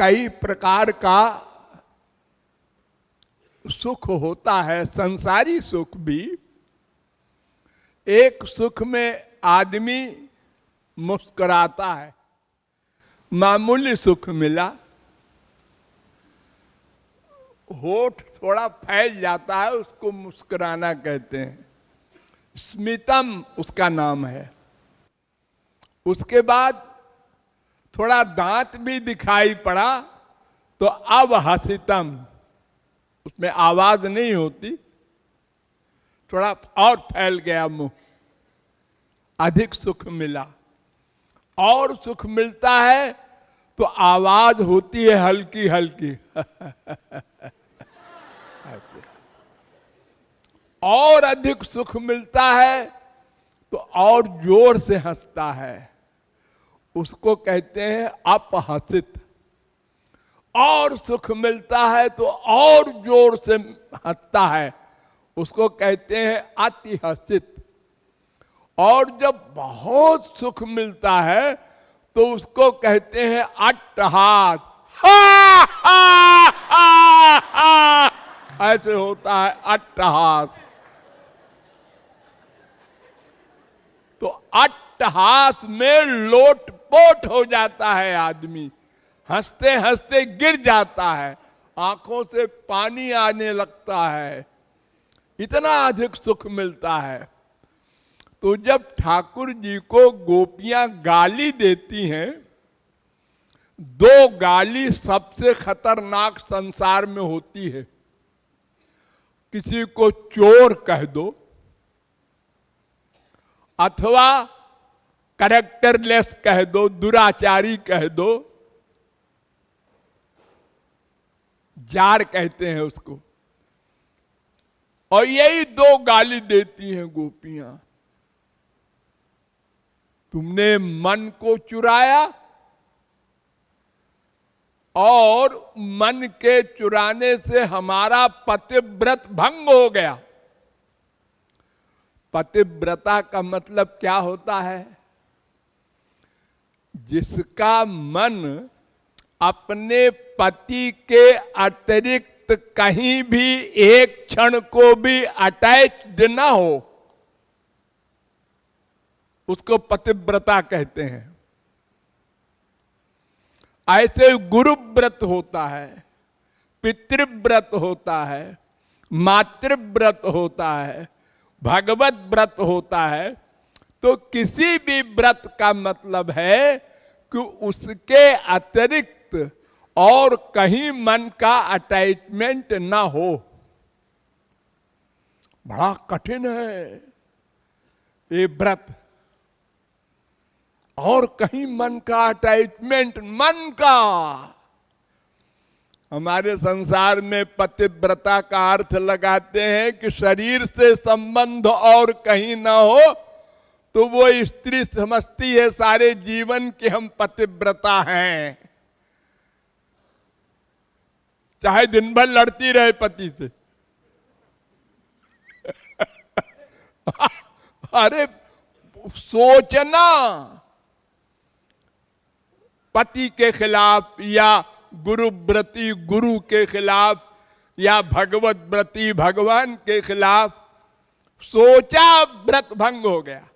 कई प्रकार का सुख होता है, संसारी सुख भी। एक सुख में आदमी मुस्कुराता है, मामूली सुख मिला, होठ थोड़ा फैल जाता है, उसको मुस्कुराना कहते हैं, स्मितम उसका नाम है। उसके बाद थोड़ा दांत भी दिखाई पड़ा तो अब हसितम, उसमें आवाज नहीं होती, थोड़ा और फैल गया मुंह, अधिक सुख मिला। और सुख मिलता है तो आवाज होती है हल्की हल्की और अधिक सुख मिलता है तो और जोर से हंसता है, उसको कहते हैं अपहसित। और सुख मिलता है तो और जोर से हंसता है, उसको कहते हैं अतिहसित। और जब बहुत सुख मिलता है तो उसको कहते हैं अट्टहास, हा हा हा हा, ऐसे होता है अट्टहास। तो अट्टहास में लोटपोट हो जाता है आदमी, हंसते हंसते गिर जाता है, आंखों से पानी आने लगता है, इतना अधिक सुख मिलता है। तो जब ठाकुर जी को गोपियां गाली देती हैं, दो गाली सबसे खतरनाक संसार में होती है। किसी को चोर कह दो अथवा कैरेक्टरलेस कह दो, दुराचारी कह दो, जार कहते हैं उसको। और यही दो गाली देती हैं गोपियां। तुमने मन को चुराया और मन के चुराने से हमारा पतिव्रत भंग हो गया। पतिव्रता का मतलब क्या होता है? जिसका मन अपने पति के अतिरिक्त कहीं भी एक क्षण को भी अटैच्ड ना हो, उसको पतिव्रता कहते हैं। ऐसे गुरुव्रत होता है, पितृव्रत होता है, मातृव्रत होता है, भगवत व्रत होता है। तो किसी भी व्रत का मतलब है कि उसके अतिरिक्त और कहीं मन का अटैचमेंट ना हो। बड़ा कठिन है ये व्रत। और कहीं मन का अटैचमेंट, मन का। हमारे संसार में पतिव्रता का अर्थ लगाते हैं कि शरीर से संबंध और कहीं ना हो, तो वो स्त्री समझती है सारे जीवन कि हम पतिव्रता हैं, चाहे दिन भर लड़ती रहे पति से। अरे सोचना, पति के खिलाफ या गुरुव्रती गुरु के खिलाफ या भगवत व्रती भगवान के खिलाफ सोचा, व्रत भंग हो गया।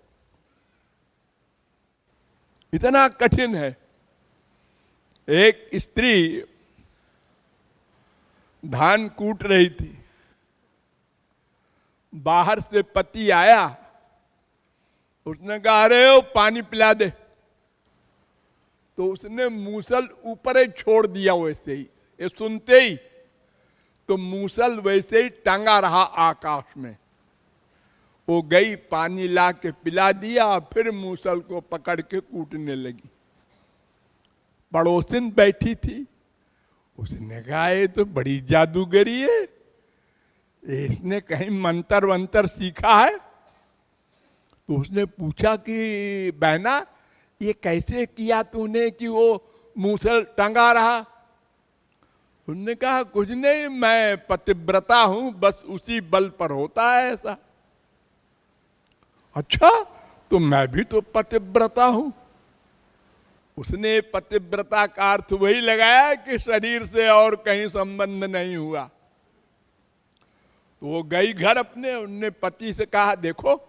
इतना कठिन है। एक स्त्री धान कूट रही थी, बाहर से पति आया, उसने कहा अरे ओ पानी पिला दे। तो उसने मूसल ऊपर ही छोड़ दिया वैसे ही, ये सुनते ही तो मूसल वैसे ही टंगा रहा आकाश में। वो गई, पानी ला के पिला दिया, फिर मूसल को पकड़ के कूटने लगी। पड़ोसिन बैठी थी, उसने कहा ये तो बड़ी जादूगरी है, इसने कहीं मंत्र वंतर सीखा है। तो उसने पूछा कि बहना ये कैसे किया तूने कि वो मूसल टंगा रहा? उन्होंने कहा कुछ नहीं, मैं पतिव्रता हूं, बस उसी बल पर होता है ऐसा। अच्छा, तो मैं भी तो पतिव्रता हूं। उसने पतिव्रता का अर्थ वही लगाया कि शरीर से और कहीं संबंध नहीं हुआ। तो वो गई घर अपने, उनने पति से कहा देखो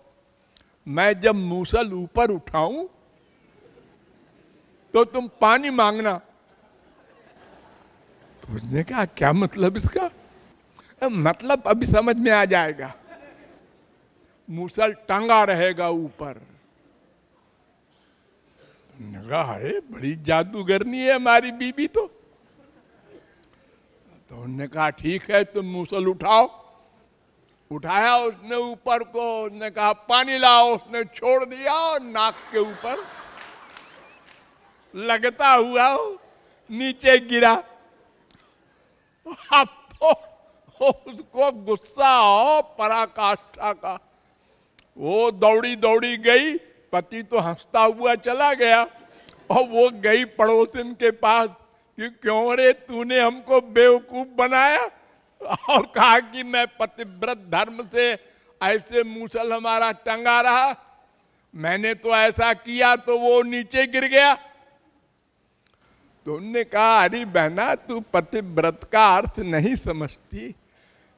मैं जब मूसल ऊपर उठाऊं तो तुम पानी मांगना। तो उसने कहा क्या मतलब इसका? मतलब अभी समझ में आ जाएगा। मूसल टंगा रहेगा ऊपर। अरे बड़ी जादूगरनी है हमारी बीबी तो उन्होंने कहा ठीक है तुम मूसल उठाओ। उठाया उसने ऊपर को, उसने कहा पानी लाओ, उसने छोड़ दिया और नाक के ऊपर लगता हुआ नीचे गिरा। अब तो उसको गुस्सा हो पराकाष्ठा का। वो दौड़ी दौड़ी गई, पति तो हंसता हुआ चला गया और वो गई पड़ोसिन के पास कि क्यों रे तूने हमको बेवकूफ बनाया और कहा कि मैं पतिव्रत धर्म से ऐसे मूसल हमारा टंगा रहा, मैंने तो ऐसा किया तो वो नीचे गिर गया। तो उन्होंने कहा अरे बहना तू पतिव्रत का अर्थ नहीं समझती,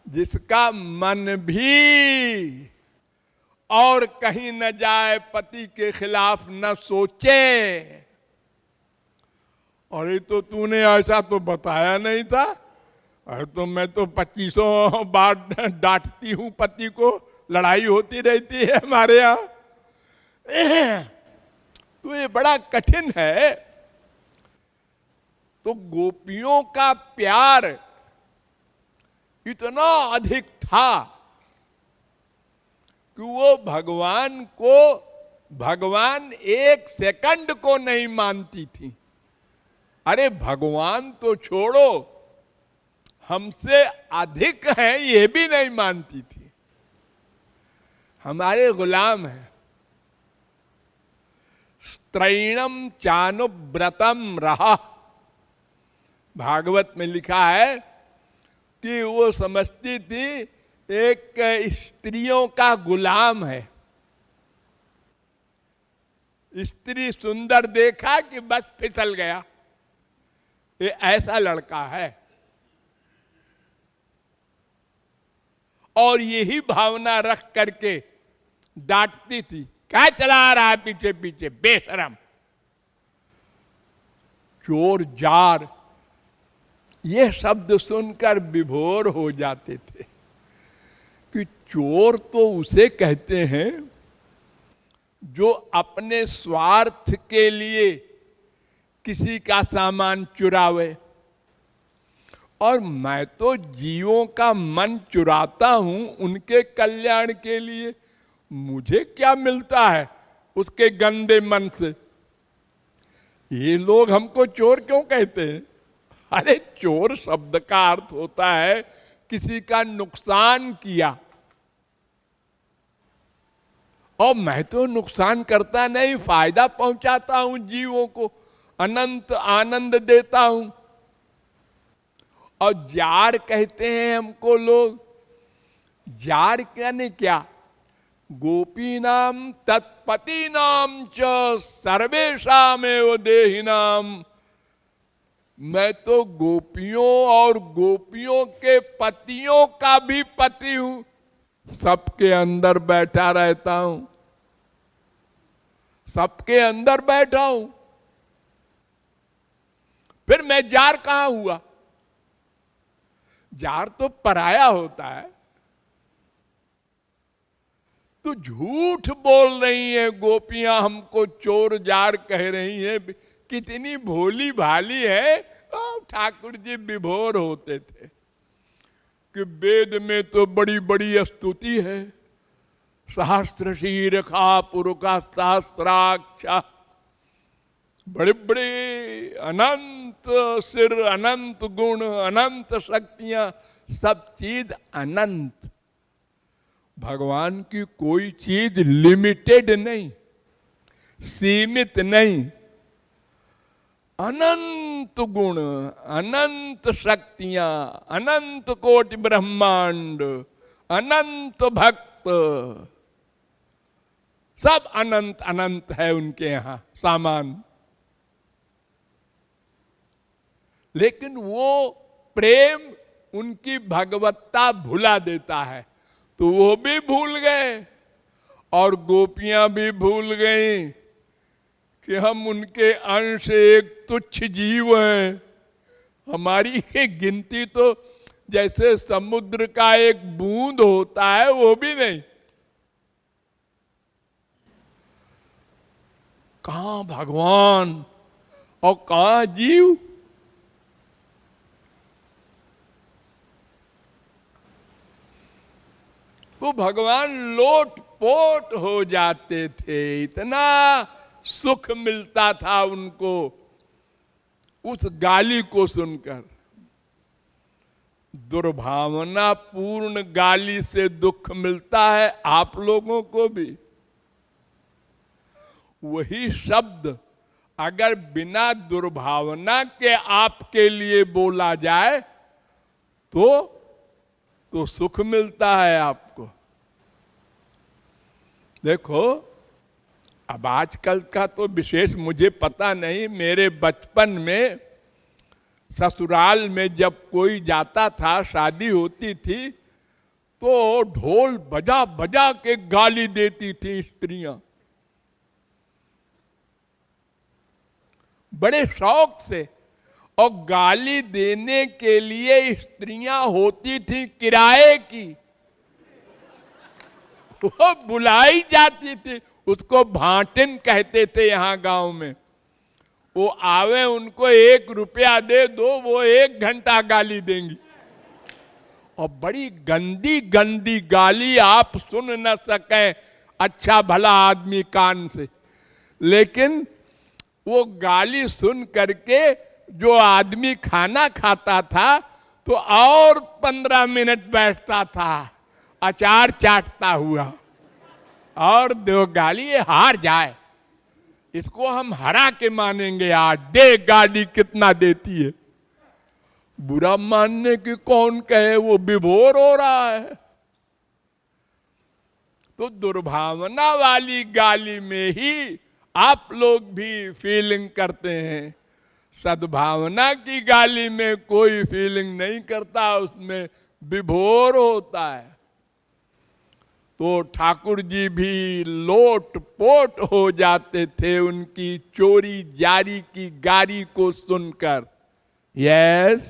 जिसका मन भी और कहीं न जाए, पति के खिलाफ न सोचे। और ये तो तूने ऐसा तो बताया नहीं था। और तो मैं तो 2500 बार डांटती हूं पति को, लड़ाई होती रहती है हमारे यहां। तो ये बड़ा कठिन है। तो गोपियों का प्यार इतना अधिक था कि वो भगवान एक सेकंड को नहीं मानती थी। अरे भगवान तो छोड़ो, हमसे अधिक हैं ये भी नहीं मानती थी। हमारे गुलाम हैं। स्त्रैणम चानुव्रतम रहा, भागवत में लिखा है कि वो समझती थी एक स्त्रियों का गुलाम है। स्त्री सुंदर देखा कि बस फिसल गया, ये ऐसा लड़का है। और यही भावना रख करके डांटती थी, क्या चला रहा है पीछे पीछे बेशरम। चोर जार ये शब्द सुनकर विभोर हो जाते थे कि चोर तो उसे कहते हैं जो अपने स्वार्थ के लिए किसी का सामान चुरावे। और मैं तो जीवों का मन चुराता हूं उनके कल्याण के लिए, मुझे क्या मिलता है उसके गंदे मन से? ये लोग हमको चोर क्यों कहते हैं? अरे चोर शब्द का अर्थ होता है किसी का नुकसान किया। और मैं तो नुकसान करता नहीं, फायदा पहुंचाता हूं जीवों को, अनंत आनंद देता हूं। और जार कहते हैं हमको लोग। जार यानी क्या? गोपीनाम तत्पतीनाम च सर्वेषामेव देहिनाम। मैं तो गोपियों और गोपियों के पतियों का भी पति हूं, सबके अंदर बैठा रहता हूं, सबके अंदर बैठा हूं। फिर मैं जार कहां हुआ? जार तो पराया होता है। तो झूठ बोल रही है गोपियां, हमको चोर जार कह रही है। कितनी भोली भाली है। ठाकुर जी विभोर होते थे कि वेद में तो बड़ी बड़ी स्तुति है, सहस्र शीर्षा पुरुषा सहस्राक्ष, बड़े बड़े अनंत सिर, अनंत गुण, अनंत शक्तियां, सब चीज अनंत। भगवान की कोई चीज लिमिटेड नहीं, सीमित नहीं। अनंत गुण, अनंत शक्तियां, अनंत कोटि ब्रह्मांड, अनंत भक्त, सब अनंत अनंत है उनके यहां सामान। लेकिन वो प्रेम उनकी भगवत्ता भुला देता है, तो वो भी भूल गए और गोपियां भी भूल गई कि हम उनके अंश एक तुच्छ जीव हैं। हमारी गिनती तो जैसे समुद्र का एक बूंद होता है, वो भी नहीं। कहां भगवान और कहां जीव। तो भगवान लोटपोट हो जाते थे, इतना सुख मिलता था उनको उस गाली को सुनकर। दुर्भावना पूर्ण गाली से दुख मिलता है आप लोगों को भी। वही शब्द अगर बिना दुर्भावना के आपके लिए बोला जाए तो सुख मिलता है आपको। देखो, अब आजकल का तो विशेष मुझे पता नहीं, मेरे बचपन में ससुराल में जब कोई जाता था, शादी होती थी, तो ढोल बजा बजा के गाली देती थी स्त्रियां, बड़े शौक से। और गाली देने के लिए स्त्रियां होती थी किराए की, वो बुलाई जाती थी, उसको भाटिन कहते थे यहां गांव में। वो आवे, उनको 1 रुपया दे दो, वो 1 घंटा गाली देंगी। और बड़ी गंदी गंदी गाली, आप सुन न सकें अच्छा भला आदमी कान से, लेकिन वो गाली सुन करके जो आदमी खाना खाता था तो और 15 मिनट बैठता था अचार चाटता हुआ, और दो गाली, ये हार जाए, इसको हम हरा के मानेंगे, आज दे गाली कितना देती है। बुरा मानने की कौन कहे, वो विभोर हो रहा है। तो दुर्भावना वाली गाली में ही आप लोग भी फीलिंग करते हैं, सद्भावना की गाली में कोई फीलिंग नहीं करता, उसमें विभोर होता है। तो ठाकुर जी भी लोटपोट हो जाते थे उनकी चोरी जारी की गारी को सुनकर। यस।